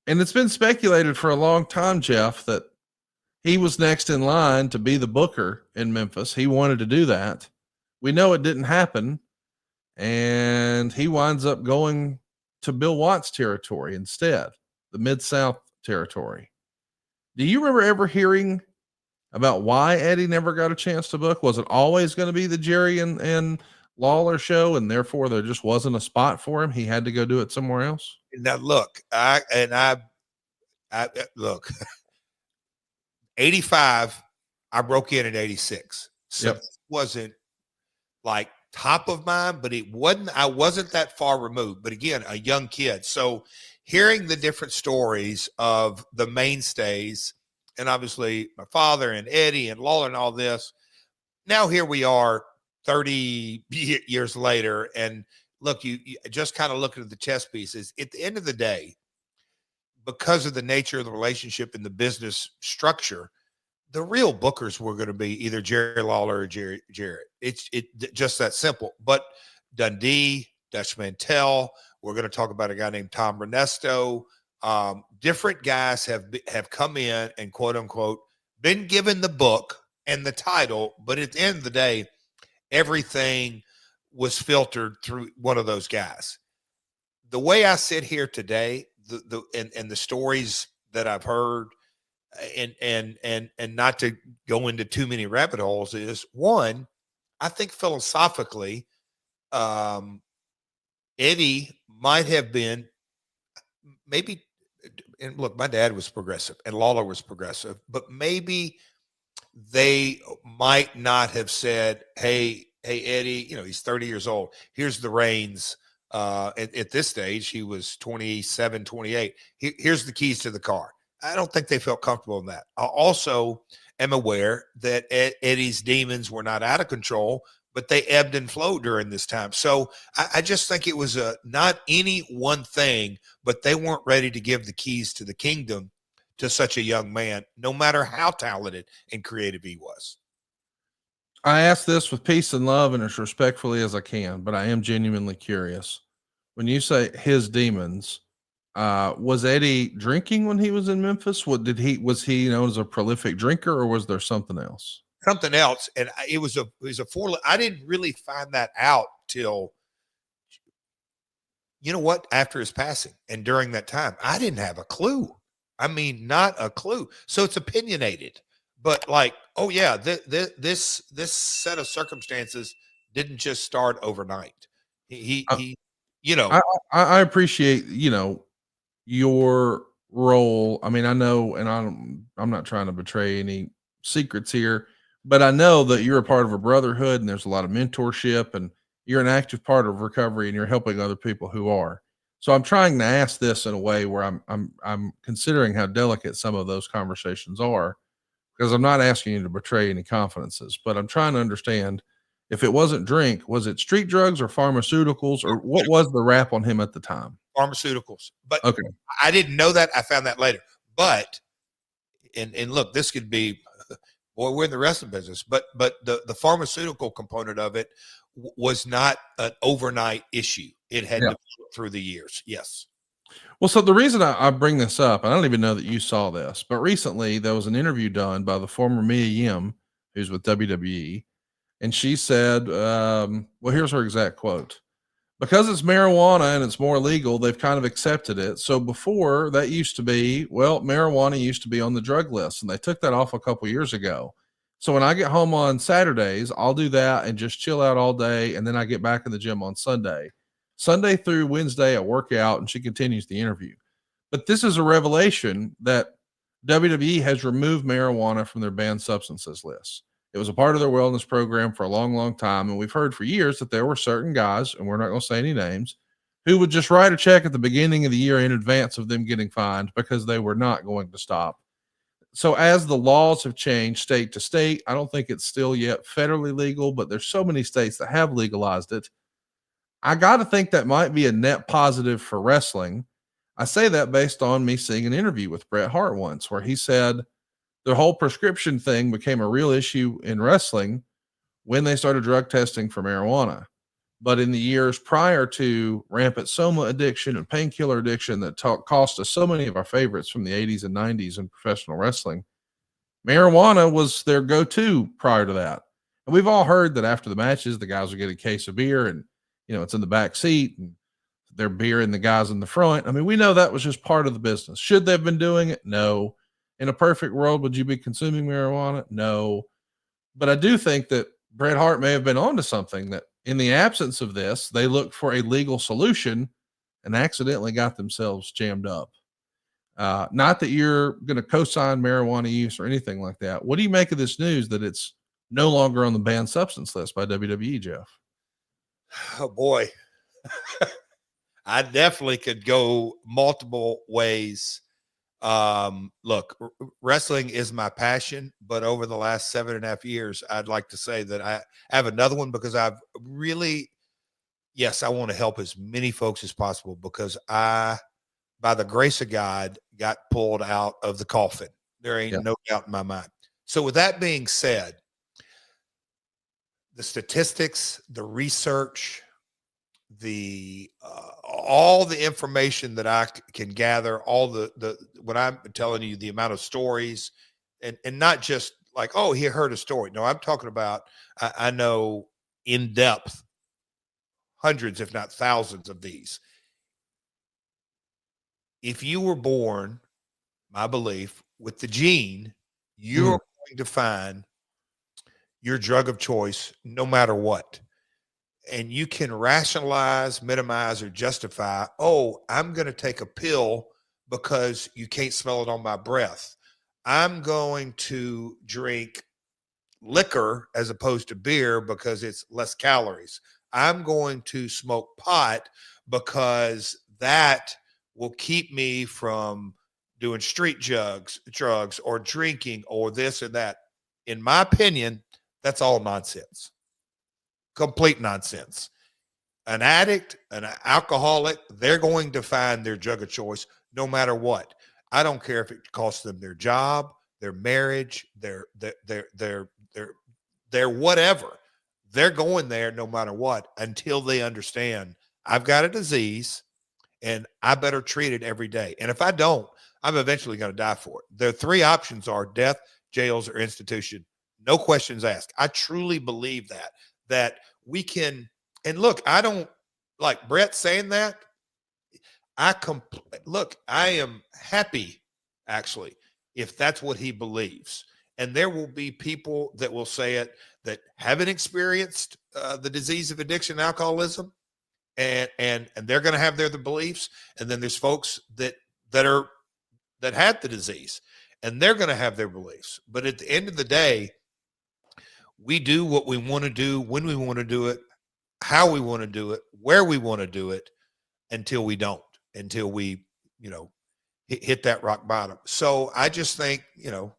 And it's been speculated for a long time, Jeff, that he was next in line to be the booker in Memphis. He wanted to do that. We know it didn't happen, and he winds up going to Bill Watts territory instead, the Mid South territory. Do you remember ever hearing about why Eddie never got a chance to book? Was it always going to be the Jerry and Lawler show, and therefore there just wasn't a spot for him? He had to go do it somewhere else. Now look, I look, 85, I broke in at 86. So Yep. it wasn't like top of mind, but I wasn't that far removed. But again, a young kid. So hearing the different stories of the mainstays, and obviously my father and Eddie and Lawler and all this, now here we are 30 years later. And look, you just kind of looking at the chess pieces. At the end of the day, because of the nature of the relationship and the business structure, the real bookers were going to be either Jerry Lawler or Jarrett. It's just that simple. But Dundee, Dutch Mantell, we're going to talk about a guy named Tom Renesto. Different guys have come in and quote unquote been given the book and the title, but at the end of the day, everything was filtered through one of those guys. The way I sit here today, and the stories that I've heard, and not to go into too many rabbit holes, is one, I think philosophically, Eddie might have been maybe, and look, my dad was progressive and Lawler was progressive, but maybe they might not have said, hey, Eddie, he's 30 years old. Here's the reins. At this stage, he was 27, 28. Here's the keys to the car. I don't think they felt comfortable in that. I also am aware that Eddie's demons were not out of control, but they ebbed and flowed during this time. So I just think it was not any one thing, but they weren't ready to give the keys to the kingdom to such a young man, no matter how talented and creative he was. I ask this with peace and love and as respectfully as I can, but I am genuinely curious. When you say his demons, was Eddie drinking when he was in Memphis? Was he known as a prolific drinker, or was there something else? Something else, and it was a I didn't really find that out till, after his passing, and during that time, I didn't have a clue. I mean, not a clue. So it's opinionated, but like, oh yeah, this set of circumstances didn't just start overnight. He I appreciate your role. I mean, I know, and I'm not trying to betray any secrets here, but I know that you're a part of a brotherhood, and there's a lot of mentorship, and you're an active part of recovery, and you're helping other people who are. So I'm trying to ask this in a way where I'm considering how delicate some of those conversations are, because I'm not asking you to betray any confidences, but I'm trying to understand, if it wasn't drink, was it street drugs or pharmaceuticals, or what was the rap on him at the time? Pharmaceuticals. But Okay. I didn't know that. I found that later. But and look, this could be, boy, we're in the wrestling business, but the pharmaceutical component of it was not an overnight issue. It had developed through the years. Yes. Well, so the reason I bring this up, I don't even know that you saw this, but recently there was an interview done by the former Mia Yim, who's with WWE, and she said, well, here's her exact quote. Because it's marijuana and it's more legal, they've kind of accepted it. So before, that used to be, well, marijuana used to be on the drug list, and they took that off a couple years ago. So when I get home on Saturdays, I'll do that and just chill out all day, and then I get back in the gym on Sunday. Sunday through Wednesday, I work out, and she continues the interview. But this is a revelation that WWE has removed marijuana from their banned substances list. It was a part of their wellness program for a long, long time. And we've heard for years that there were certain guys, and we're not going to say any names, who would just write a check at the beginning of the year in advance of them getting fined because they were not going to stop. So as the laws have changed state to state, I don't think it's still yet federally legal, but there's so many states that have legalized it. I got to think that might be a net positive for wrestling. I say that based on me seeing an interview with Bret Hart once where he said the whole prescription thing became a real issue in wrestling when they started drug testing for marijuana. But in the years prior to rampant soma addiction and painkiller addiction that cost us so many of our favorites from the 80s and 90s in professional wrestling, marijuana was their go-to prior to that. And we've all heard that after the matches, the guys will get a case of beer and, it's in the back seat and they're beering the guys in the front. I mean, we know that was just part of the business. Should they have been doing it? No. In a perfect world, would you be consuming marijuana? No. But I do think that Bret Hart may have been onto something, that in the absence of this, they looked for a legal solution and accidentally got themselves jammed up. Not that you're going to co-sign marijuana use or anything like that. What do you make of this news that it's no longer on the banned substance list by WWE, Jeff? Oh boy. I definitely could go multiple ways. Look, wrestling is my passion, but over the last 7.5 years, I'd like to say that I have another one because I've really, yes, I want to help as many folks as possible because I, by the grace of God, got pulled out of the coffin. There ain't no doubt in my mind. So with that being said, the statistics, the research, the all the information that I can gather, all the what I'm telling you, the amount of stories, and not just like, oh, he heard a story. No, I'm talking about I know in depth hundreds, if not thousands of these. If you were born, my belief, with the gene, you're going to find your drug of choice no matter what. And you can rationalize, minimize, or justify, oh, I'm going to take a pill because you can't smell it on my breath. I'm going to drink liquor as opposed to beer because it's less calories. I'm going to smoke pot because that will keep me from doing street drugs or drinking or this and that. In my opinion, that's all nonsense. Complete nonsense. An addict, an alcoholic, they're going to find their drug of choice no matter what. I don't care if it costs them their job, their marriage, their whatever. They're going there no matter what until they understand I've got a disease and I better treat it every day. And if I don't, I'm eventually going to die for it. The three options are death, jails, or institution. No questions asked. I truly believe that we can, and look, I don't like Bret saying that. Look, I am happy actually if that's what he believes. And there will be people that will say it that haven't experienced the disease of addiction, alcoholism, and they're going to have their beliefs. And then there's folks that had the disease, and they're going to have their beliefs. But at the end of the day, we do what we want to do, when we want to do it, how we want to do it, where we want to do it, until we don't, until we, hit that rock bottom. So I just think,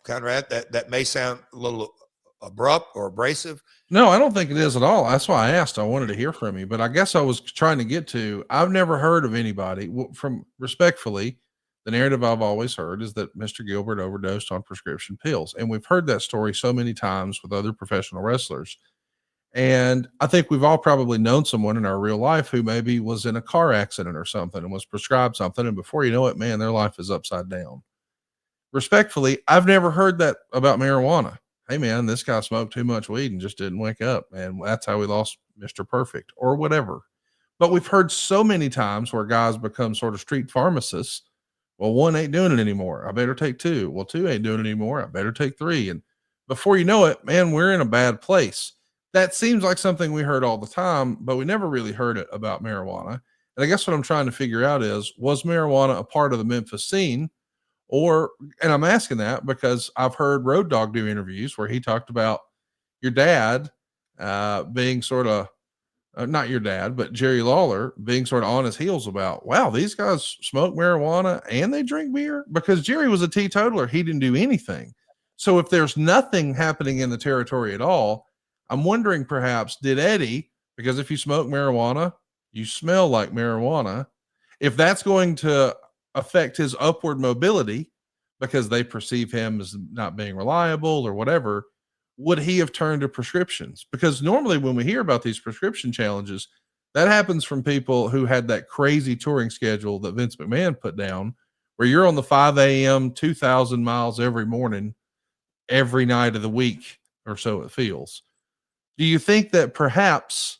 Conrad, that may sound a little abrupt or abrasive. No, I don't think it is at all. That's why I asked. I wanted to hear from you, but I guess I was trying to get to, I've never heard of anybody from, respectfully, the narrative I've always heard is that Mr. Gilbert overdosed on prescription pills. And we've heard that story so many times with other professional wrestlers. And I think we've all probably known someone in our real life who maybe was in a car accident or something and was prescribed something. And before you know it, man, their life is upside down. Respectfully, I've never heard that about marijuana. Hey man, this guy smoked too much weed and just didn't wake up. And that's how we lost Mr. Perfect or whatever. But we've heard so many times where guys become sort of street pharmacists. Well, one ain't doing it anymore. I better take two. Well, two ain't doing it anymore. I better take three. And before you know it, man, we're in a bad place. That seems like something we heard all the time, but we never really heard it about marijuana. And I guess what I'm trying to figure out is, was marijuana a part of the Memphis scene? And I'm asking that because I've heard Road Dogg do interviews where he talked about your dad being sort of, not your dad, but Jerry Lawler being sort of on his heels about, wow, these guys smoke marijuana and they drink beer, because Jerry was a teetotaler. He didn't do anything. So if there's nothing happening in the territory at all, I'm wondering perhaps did Eddie, because if you smoke marijuana, you smell like marijuana. If that's going to affect his upward mobility because they perceive him as not being reliable or whatever, would he have turned to prescriptions? Because normally when we hear about these prescription challenges, That happens from people who had that crazy touring schedule that Vince McMahon put down, where you're on the 5 a.m., 2,000 miles every morning, every night of the week, or so it feels. Do you think that perhaps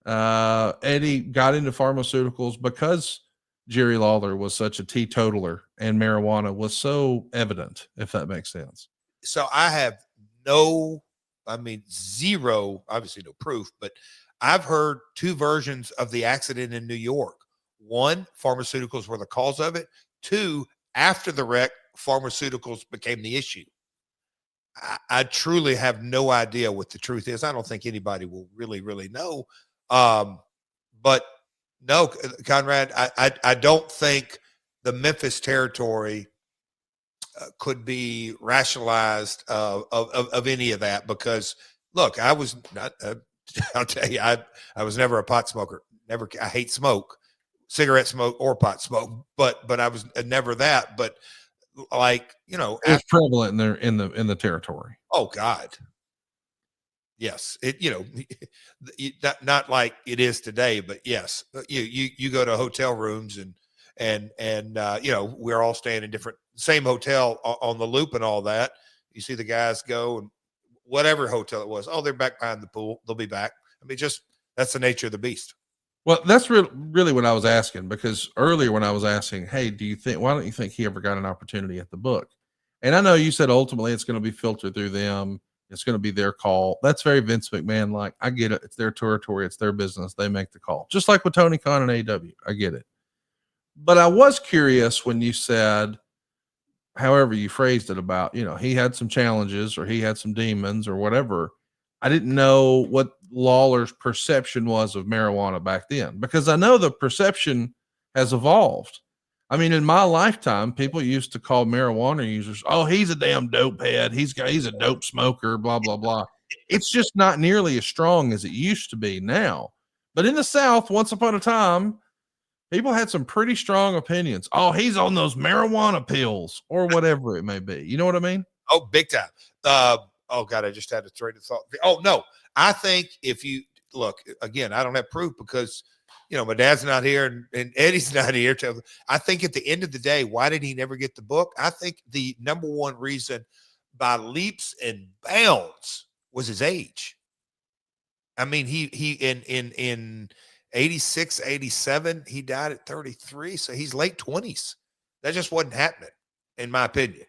Eddie got into pharmaceuticals because Jerry Lawler was such a teetotaler and marijuana was so evident, if that makes sense? So I have no, I mean, zero, obviously no proof, but I've heard two versions of the accident in New York. One, pharmaceuticals were the cause of it. Two, after the wreck, pharmaceuticals became the issue. I truly have no idea what the truth is. I don't think anybody will really know. But no, Conrad, I don't think the Memphis territory could be rationalized of any of that, because look, I was not, I'll tell you, I was never a pot smoker. Never, I hate smoke, cigarette smoke or pot smoke, but I was never that. But like, you know, It was prevalent in there in the territory. oh God, yes, it, you know, not like it is today, but yes, you go to hotel rooms and you know, we're all staying in different same hotel on the Loop and all that. You see the guys go, and whatever hotel it was, oh, they're back behind the pool. They'll be back. I mean, just that's the nature of the beast. Well, that's really what I was asking, because earlier when I was asking, hey, why don't you think he ever got an opportunity at the book? And I know you said ultimately it's going to be filtered through them. It's going to be their call. That's very Vince McMahon like. I get it. It's their territory. It's their business. They make the call. Just like with Tony Khan and AEW. I get it. But I was curious when you said, however you phrased it, about, he had some challenges or he had some demons or whatever. I didn't know what Lawler's perception was of marijuana back then, because I know the perception has evolved. I mean, in my lifetime, people used to call marijuana users, oh, he's a damn dope head. He's a dope smoker, blah, blah, blah. It's just not nearly as strong as it used to be now. But in the South, once upon a time, people had some pretty strong opinions. Oh, he's on those marijuana pills or whatever it may be. You know what I mean? Oh, big time. Oh God, I just had a train of thought. Oh no, I think if you look again, I don't have proof because, my dad's not here and Eddie's not here. I think at the end of the day, why did he never get the book? I think the number one reason by leaps and bounds was his age. I mean, he in 86, 87, he died at 33. So he's late 20s. That just wasn't happening, in my opinion.